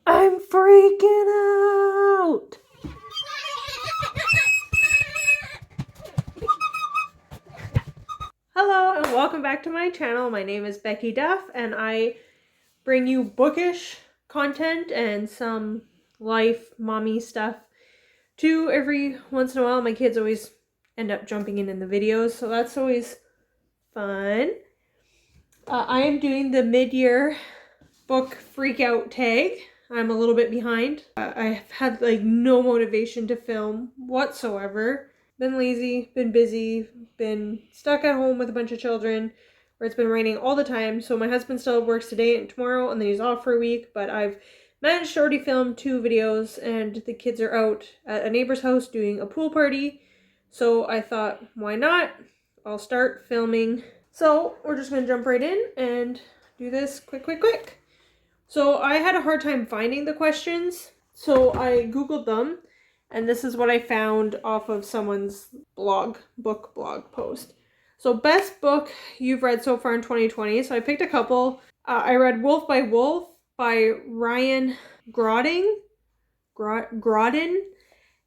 I'm freaking out! Hello and welcome back to my channel. My name is Becky Duff and I bring you bookish content and some life mommy stuff too every once in a while. My kids always end up jumping in the videos, so that's always fun. I am doing the mid-year book freakout tag. I'm a little bit behind. I've had like no motivation to film whatsoever. Been lazy, been busy, been stuck at home with a bunch of children where it's been raining all the time. So my husband still works today and tomorrow and then he's off for a week, but I've managed to already film 2 videos and the kids are out at a neighbor's house doing a pool party. So I thought, why not? I'll start filming. So we're just gonna jump right in and do this quick. So I had a hard time finding the questions, so I Googled them, and this is what I found off of someone's book blog post. So best book you've read so far in 2020. So I picked a couple. I read Wolf by Wolf by Ryan Grodin,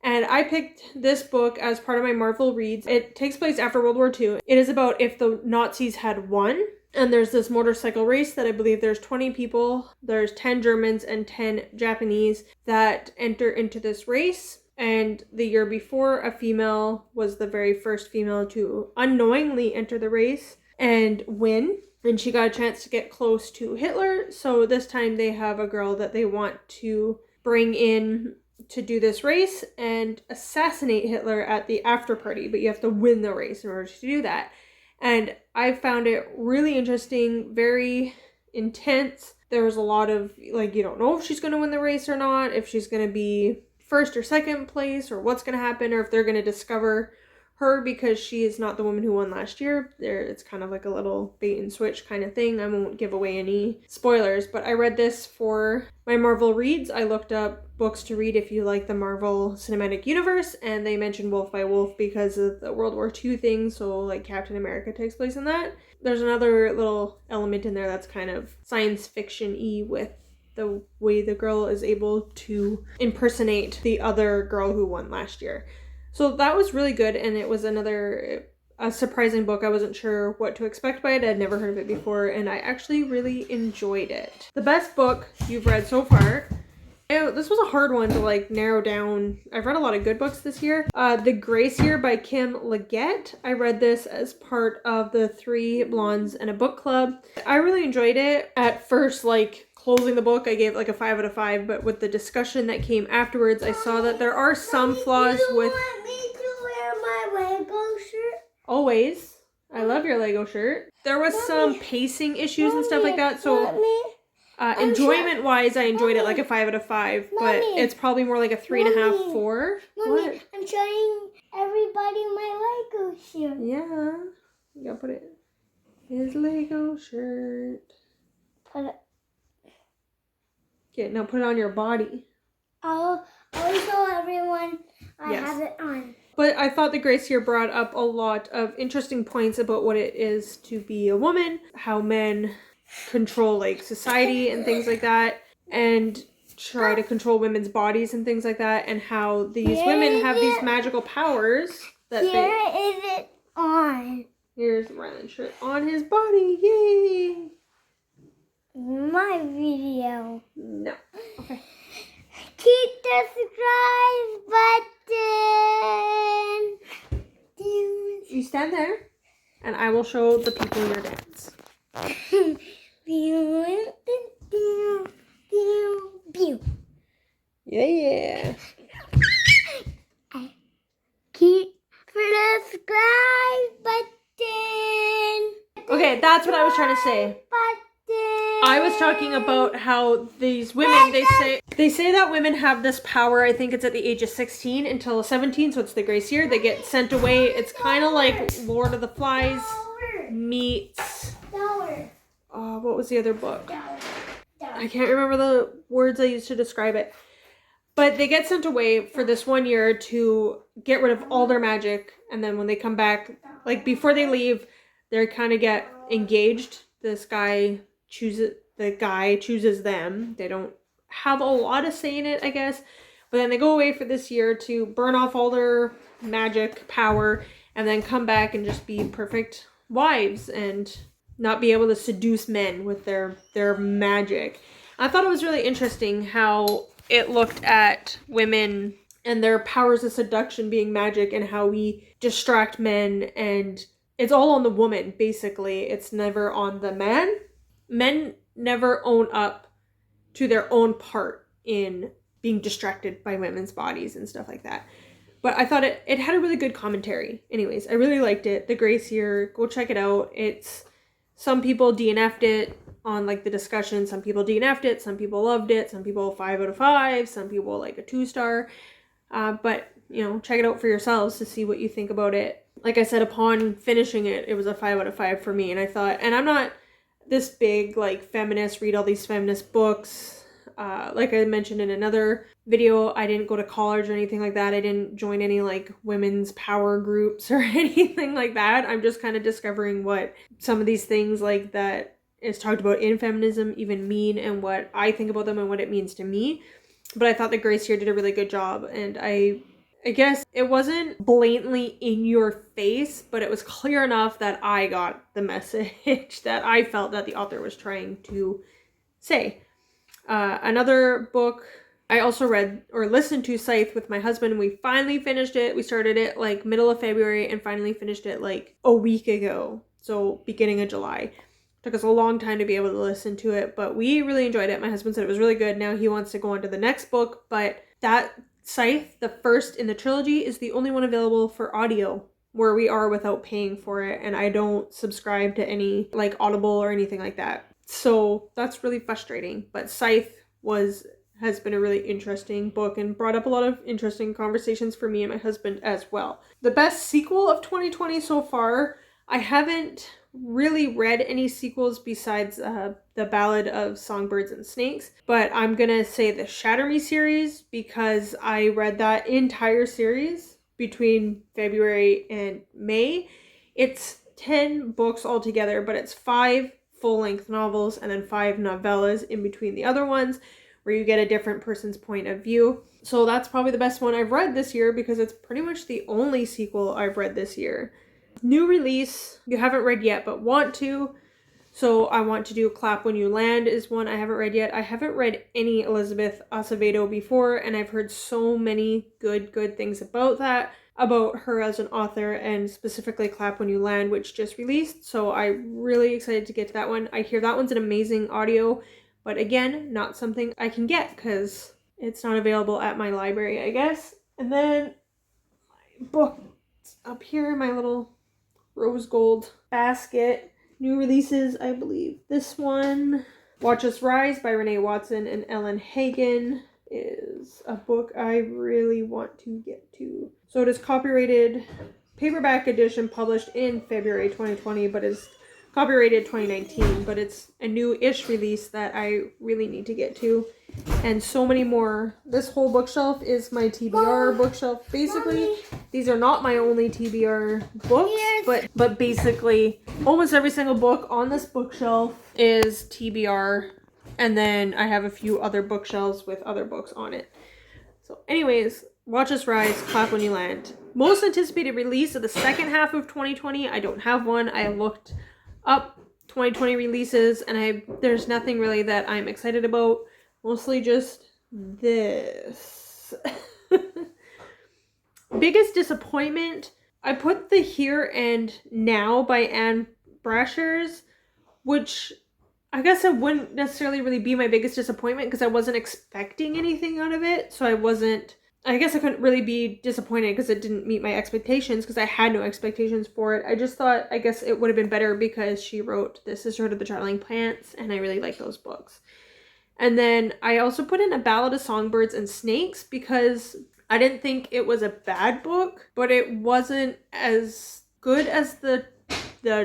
and I picked this book as part of my Marvel Reads. It takes place after World War II. It is about if the Nazis had won. And there's this motorcycle race that I believe there's 20 people. There's 10 Germans and 10 Japanese that enter into this race. And the year before, a female was the very first female to unknowingly enter the race and win. And she got a chance to get close to Hitler. So this time they have a girl that they want to bring in to do this race and assassinate Hitler at the after party. But you have to win the race in order to do that. And I found it really interesting, very intense. There was a lot of, like, you don't know if she's going to win the race or not, if she's going to be first or second place, or what's going to happen, or if they're going to discover her because she is not the woman who won last year. It's kind of like a little bait and switch kind of thing. I won't give away any spoilers, but I read this for my Marvel Reads. I looked up books to read if you like the Marvel Cinematic Universe, and they mentioned Wolf by Wolf because of the World War II thing, so like Captain America takes place in that. There's another little element in there that's kind of science fiction-y with the way the girl is able to impersonate the other girl who won last year. So that was really good, and it was a surprising book. I wasn't sure what to expect by it. I'd never heard of it before, and I actually really enjoyed it. The best book you've read so far. This was a hard one to like narrow down. I've read a lot of good books this year. The Grace Year by Kim Leggett. I read this as part of the 3 Blondes and a Book Club. I really enjoyed it. At first, like closing the book, I gave like a 5 out of 5, but with the discussion that came afterwards, I saw that there are some flaws with... Want me to wear my Lego shirt? Always. I love your Lego shirt. There was some pacing issues and stuff like that, so... enjoyment-wise, I enjoyed it like a 5 out of 5, but it's probably more like a 3.5, 4. Mommy, what? I'm showing everybody my Lego shirt. Yeah. You gotta put it... His Lego shirt. Put it. Okay, now put it on your body. I'll show everyone I have it on. But I thought the Grace here brought up a lot of interesting points about what it is to be a woman, how men control like society and things like that, and try to control women's bodies and things like that, and how these women have these magical powers that is it on. Here's Ryland's shirt on his body. Yay! My video. No. Okay. Keep the subscribe button. You stand there, and I will show the people your dance. Yeah. Keep the subscribe button. Okay, that's what I was trying to say. I was talking about how these women, they say that women have this power. I think it's at the age of 16 until 17, so it's the Grace Year. They get sent away. It's kind of like Lord of the Flies meets... what was the other book? I can't remember the words I used to describe it. But they get sent away for this 1 year to get rid of all their magic. And then when they come back, like before they leave, they kind of get engaged. The guy chooses them. They don't have a lot of say in it, I guess. But then they go away for this year to burn off all their magic power and then come back and just be perfect wives and not be able to seduce men with their magic. I thought it was really interesting how it looked at women and their powers of seduction being magic and how we distract men, and it's all on the woman, basically. It's never on the man. Men never own up to their own part in being distracted by women's bodies and stuff like that. But I thought it had a really good commentary. Anyways, I really liked it. The Grace Year, go check it out. It's, some people DNF'd it on like the discussion. Some people DNF'd it. Some people loved it. Some people 5 out of 5. Some people like a 2-star. But, you know, check it out for yourselves to see what you think about it. Like I said, upon finishing it, it was a 5 out of 5 for me. And I thought, and I'm not this big like feminist, read all these feminist books. Like I mentioned in another video, I didn't go to college or anything like that. I didn't join any like women's power groups or anything like that. I'm just kind of discovering what some of these things like that is talked about in feminism even mean and what I think about them and what it means to me. But I thought the Grace here did a really good job, and I guess it wasn't blatantly in your face, but it was clear enough that I got the message that I felt that the author was trying to say. Another book I also read or listened to, Scythe, with my husband, and we finally finished it. We started it like middle of February and finally finished it like a week ago. So beginning of July. Took us a long time to be able to listen to it, but we really enjoyed it. My husband said it was really good. Now he wants to go on to the next book, but that Scythe, the first in the trilogy, is the only one available for audio where we are without paying for it, and I don't subscribe to any like Audible or anything like that. So that's really frustrating, but Scythe has been a really interesting book and brought up a lot of interesting conversations for me and my husband as well. The best sequel of 2020 so far, I haven't really read any sequels besides the Ballad of Songbirds and Snakes, but I'm gonna say the Shatter Me series because I read that entire series between February and May. It's 10 books altogether, but it's 5 full-length novels and then 5 novellas in between the other ones where you get a different person's point of view. So that's probably the best one I've read this year because it's pretty much the only sequel I've read this year. New release, you haven't read yet but want to. So I want to do Clap When You Land is one I haven't read yet. I haven't read any Elizabeth Acevedo before, and I've heard so many good things about that, about her as an author, and specifically Clap When You Land, which just released. So I'm really excited to get to that one. I hear that one's an amazing audio, but again, not something I can get because it's not available at my library, I guess. And then my book up here in my little rose gold basket. New releases, I believe. This one, Watch Us Rise by Renee Watson and Ellen Hagen, is a book I really want to get to. So it is copyrighted paperback edition published in February 2020, but is copyrighted 2019, but it's a new-ish release that I really need to get to. And so many more. This whole bookshelf is my TBR bookshelf. Basically, these are not my only TBR books, but basically almost every single book on this bookshelf is TBR. And then I have a few other bookshelves with other books on it. So anyways, Watch Us Rise, Clap When You Land. Most anticipated release of the second half of 2020. I don't have one. I looked up 2020 releases and there's nothing really that I'm excited about. Mostly just this. Biggest disappointment, I put The Here and Now by Anne Brashers, which I guess it wouldn't necessarily really be my biggest disappointment because I wasn't expecting anything out of it. So I guess I couldn't really be disappointed because it didn't meet my expectations because I had no expectations for it. I just thought, I guess it would have been better because she wrote The Sisterhood of the Traveling Plants and I really like those books. And then I also put in A Ballad of Songbirds and Snakes because I didn't think it was a bad book, but it wasn't as good as the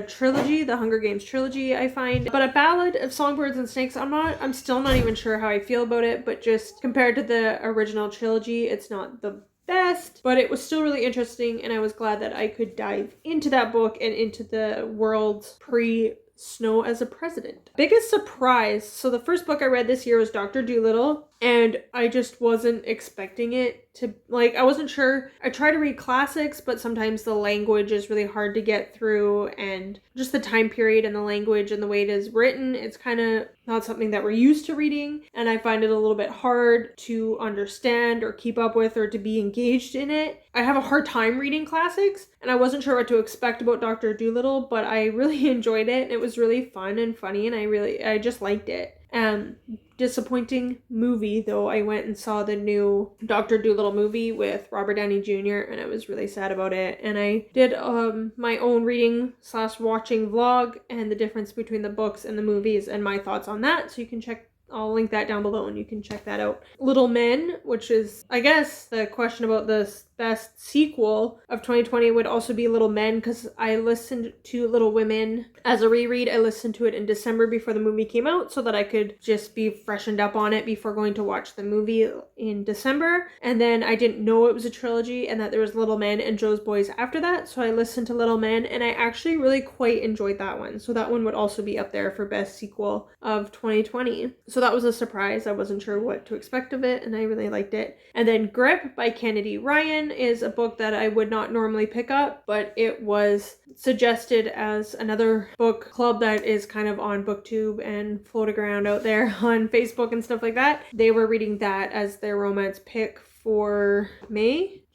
trilogy, the Hunger Games trilogy, I find. But A Ballad of Songbirds and Snakes, I'm still not even sure how I feel about it, but just compared to the original trilogy, it's not the best, but it was still really interesting, and I was glad that I could dive into that book and into the world pre-Snow as a President. Biggest surprise, so the first book I read this year was Dr.Dolittle. And I just wasn't expecting it to, like, I wasn't sure. I try to read classics, but sometimes the language is really hard to get through, and just the time period and the language and the way it is written, it's kind of not something that we're used to reading, and I find it a little bit hard to understand or keep up with or to be engaged in it. I have a hard time reading classics, and I wasn't sure what to expect about Dr. Dolittle, but I really enjoyed it. It was really fun and funny, and I just liked it. Disappointing movie though. I went and saw the new Dr. Dolittle movie with Robert Downey Jr. and I was really sad about it. And I did my own reading / watching vlog and the difference between the books and the movies and my thoughts on that. So you can check. I'll link that down below and you can check that out. Little Men, which is, I guess, the question about the best sequel of 2020 would also be Little Men, because I listened to Little Women as a reread. I listened to it in December before the movie came out so that I could just be freshened up on it before going to watch the movie in December. And then I didn't know it was a trilogy and that there was Little Men and Joe's Boys after that. So I listened to Little Men and I actually really quite enjoyed that one. So that one would also be up there for best sequel of 2020. So that was a surprise. I wasn't sure what to expect of it and I really liked it. And then Grip by Kennedy Ryan is a book that I would not normally pick up, but it was suggested as another book club that is kind of on Booktube and floating around out there on Facebook and stuff like that. They were reading that as their romance pick for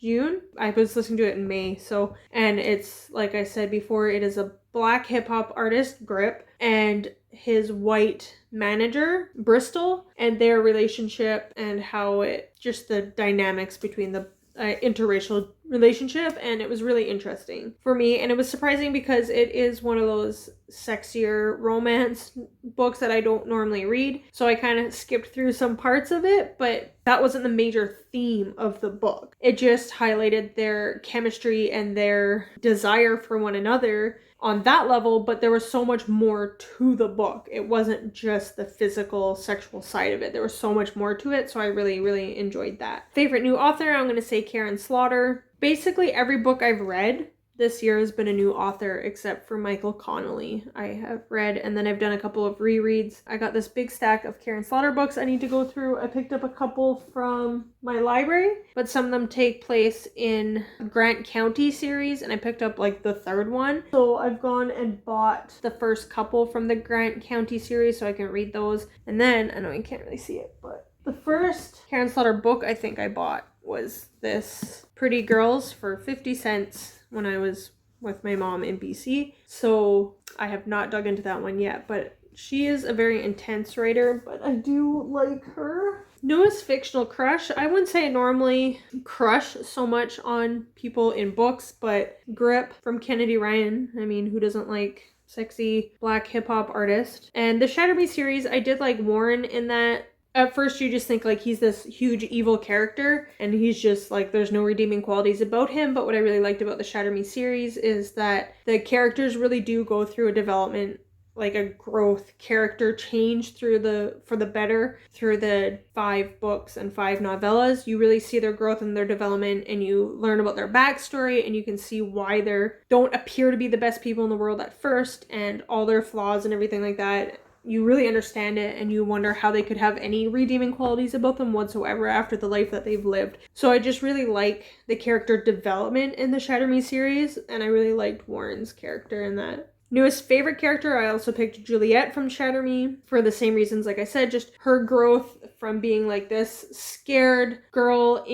June. I was listening to it in May. So, and it's, like I said before, it is a Black hip hop artist, Grip, and his white manager, Bristol, and their relationship and how it, just the dynamics between the interracial relationship, and it was really interesting for me, and it was surprising because it is one of those sexier romance books that I don't normally read, so I kind of skipped through some parts of it, but that wasn't the major theme of the book. It just highlighted their chemistry and their desire for one another on that level, but there was so much more to the book. It wasn't just the physical sexual side of it. There was so much more to it, so I really, really enjoyed that. Favorite new author, I'm going to say Karen Slaughter. Basically every book I've read this year has been a new author except for Michael Connelly I have read, and then I've done a couple of rereads. I got this big stack of Karen Slaughter books I need to go through. I picked up a couple from my library, but some of them take place in Grant County series, and I picked up like the third one. So I've gone and bought the first couple from the Grant County series so I can read those. And then, I know you can't really see it, but the first Karen Slaughter book I think I bought was this Pretty Girls for 50 cents when I was with my mom in BC. So I have not dug into that one yet, but she is a very intense writer, but I do like her. Newest fictional crush. I wouldn't say I normally crush so much on people in books, but Grip from Kennedy Ryan. I mean, who doesn't like sexy Black hip hop artist? And the Shatter Me series, I did like Warren in that. At first you just think like he's this huge evil character and he's just like, there's no redeeming qualities about him. But what I really liked about the Shatter Me series is that the characters really do go through a development, like a growth, character change for the better through the 5 books and 5 novellas. You really see their growth and their development, and you learn about their backstory, and you can see why they don't appear to be the best people in the world at first, and all their flaws and everything like that. You really understand it, and you wonder how they could have any redeeming qualities about them whatsoever after the life that they've lived. So I just really like the character development in the Shatter Me series, and I really liked Warren's character in that. Newest favorite character, I also picked Juliet from Shatter Me for the same reasons, like I said, just her growth from being like this scared girl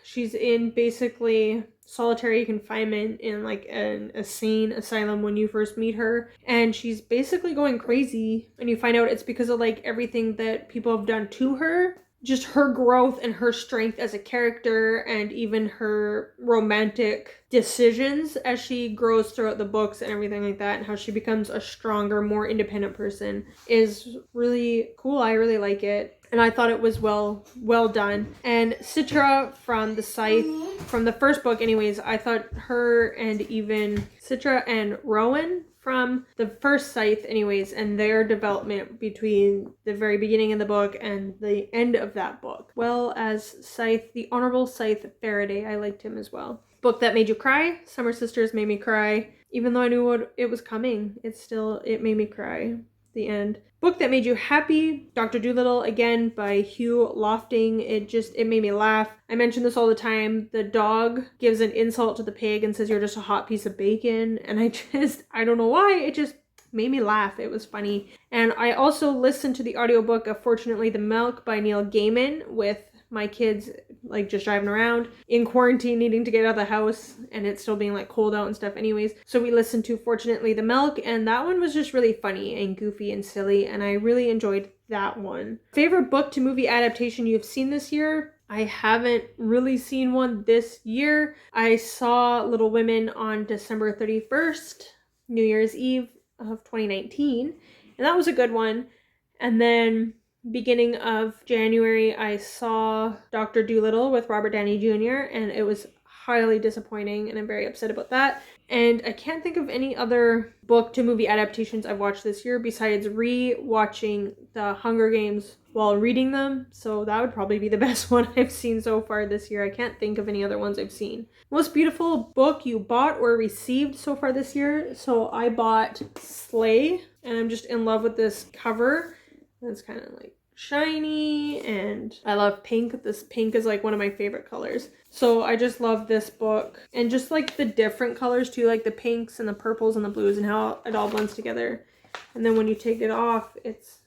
she's in basically solitary confinement in like an insane asylum when you first meet her, and she's basically going crazy, and you find out it's because of like everything that people have done to her. Just her growth and her strength as a character, and even her romantic decisions as she grows throughout the books and everything like that, and how she becomes a stronger, more independent person is really cool. I really like it. And I thought it was well done. And Citra from the Scythe, from the first book anyways, I thought her and even Citra and Rowan from the first Scythe anyways, and their development between the very beginning of the book and the end of that book, well as Scythe, the Honorable Scythe Faraday, I liked him as well. Book that made you cry. Summer Sisters made me cry. Even though I knew it was coming, it made me cry. the end. Book that made you happy, Dr.Dolittle, again, by Hugh Lofting. It made me laugh. I mention this all the time. The dog gives an insult to the pig and says, "You're just a hot piece of bacon." And I don't know why, it just made me laugh. It was funny. And I also listened to the audiobook of Fortunately the Milk by Neil Gaiman with my kids, like, just driving around in quarantine, needing to get out of the house, and it's still being like cold out and stuff anyways. So we listened to Fortunately the Milk, and that one was just really funny and goofy and silly, and I really enjoyed that one. Favorite book to movie adaptation you've seen this year? I haven't really seen one this year. I saw Little Women on December 31st, New Year's Eve of 2019, and that was a good one. And then beginning of January, I saw Dr. Dolittle with Robert Downey Jr., and it was highly disappointing, and I'm very upset about that. And I can't think of any other book to movie adaptations I've watched this year besides re-watching The Hunger Games while reading them. So that would probably be the best one I've seen so far this year. I can't think of any other ones I've seen. Most beautiful book you bought or received so far this year? So I bought Slay, and I'm just in love with this cover. It's kind of like shiny, and I love pink. This pink is like one of my favorite colors. So I just love this book, and just like the different colors too, like the pinks and the purples and the blues and how it all blends together. And then when you take it off, it's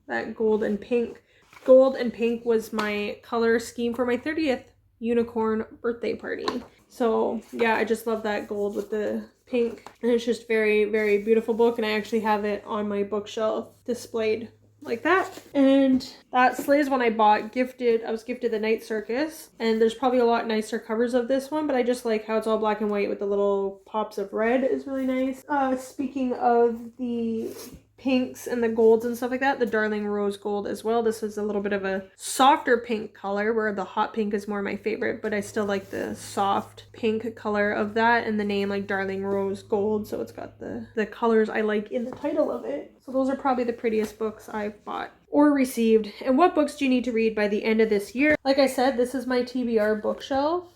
that gold and pink. Gold and pink was my color scheme for my 30th unicorn birthday party. So yeah, I just love that gold with the pink, and it's just very, very beautiful book, and I actually have it on my bookshelf displayed like that. And that Slays one I bought, gifted. I was gifted The Night Circus, and there's probably a lot nicer covers of this one, but I just like how it's all black and white with the little pops of red is really nice. Speaking of the pinks and the golds and stuff like that, the Darling Rose Gold as well. This is a little bit of a softer pink color, where the hot pink is more my favorite, but I still like the soft pink color of that, and the name like Darling Rose Gold, so it's got the colors I like in the title of it. So those are probably the prettiest books I've bought or received. And what books do you need to read by the end of this year? Like I said, this is my TBR bookshelf.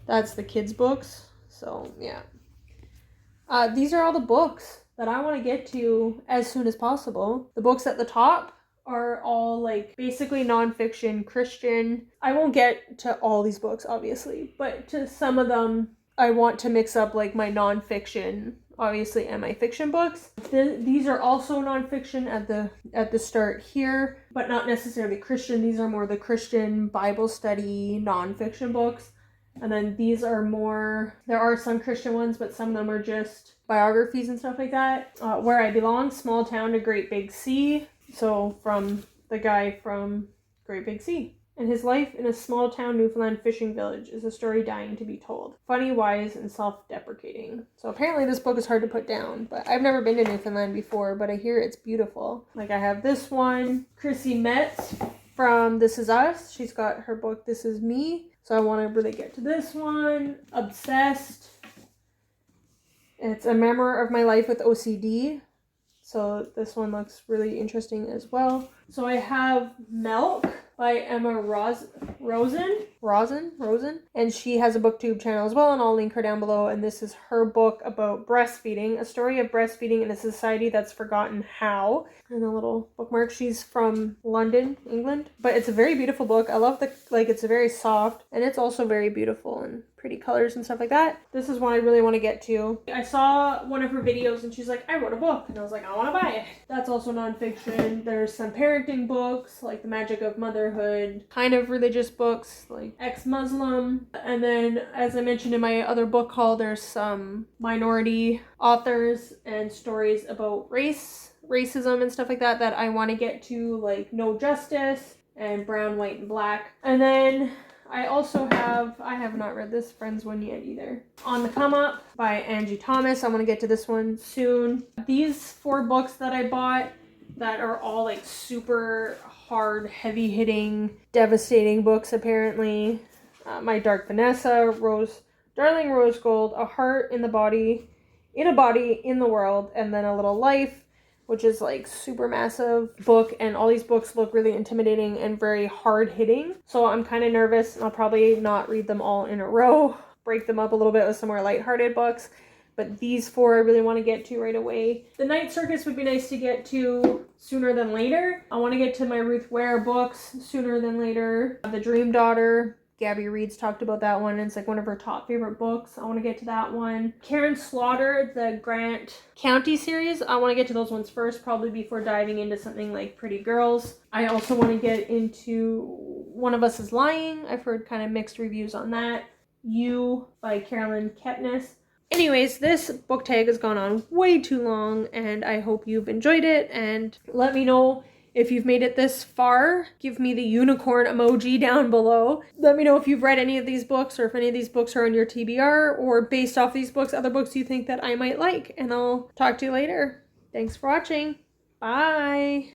That's the kids' books. So yeah. These are all the books that I want to get to as soon as possible. The books at the top are all like basically nonfiction, Christian. I won't get to all these books, obviously, but to some of them, I want to mix up like my nonfiction, obviously, and my fiction books. These are also nonfiction at the start here, but not necessarily Christian. These are more the Christian Bible study nonfiction books. And then these are more, there are some Christian ones, but some of them are just biographies and stuff like that. Where I Belong, Small Town to Great Big Sea. So from the guy from Great Big Sea. And his life in a small town Newfoundland fishing village is a story dying to be told. Funny, wise, and self-deprecating. So apparently this book is hard to put down, but I've never been to Newfoundland before, but I hear it's beautiful. Like I have this one, Chrissy Metz from This Is Us. She's got her book, This Is Me. So I want to really get to this one. Obsessed. It's a memoir of my life with OCD. So this one looks really interesting as well. So I have Milk by Emma Rosen. And she has a booktube channel as well, and I'll link her down below. And this is her book about breastfeeding, a story of breastfeeding in a society that's forgotten how. And a little bookmark. She's from London, England. But it's a very beautiful book. I love it's very soft, and it's also very beautiful and pretty colors and stuff like that. This is one I really want to get to. I saw one of her videos and she's like, I wrote a book, and I was like, I want to buy it. That's also nonfiction. There's some parenting books like The Magic of Motherhood, kind of religious books like Ex-Muslim. And then, as I mentioned in my other book haul, there's some minority authors and stories about racism and stuff like that I want to get to, like No Justice and Brown, White, and Black. And then I have not read this Friends one yet either. On the Come Up by Angie Thomas. I want to get to this one soon. These 4 books that I bought that are all like super hard, heavy-hitting, devastating books apparently. My Dark Vanessa, Darling Rose Gold, A Heart in a Body in the World, and then A Little Life, which is like super massive book, and all these books look really intimidating and very hard hitting. So I'm kind of nervous, and I'll probably not read them all in a row, break them up a little bit with some more lighthearted books. but these 4 I really want to get to right away. The Night Circus would be nice to get to sooner than later. I want to get to my Ruth Ware books sooner than later. The Dream Daughter, Gabby Reed's talked about that one. It's like one of her top favorite books. I want to get to that one. Karen Slaughter, the Grant County series. I want to get to those ones first, probably before diving into something like Pretty Girls. I also want to get into One of Us is Lying. I've heard kind of mixed reviews on that. You by Carolyn Kepnes. Anyways, this book tag has gone on way too long, and I hope you've enjoyed it, and let me know if you've made it this far. Give me the unicorn emoji down below. Let me know if you've read any of these books, or if any of these books are on your TBR, or based off these books, other books you think that I might like, and I'll talk to you later. Thanks for watching. Bye!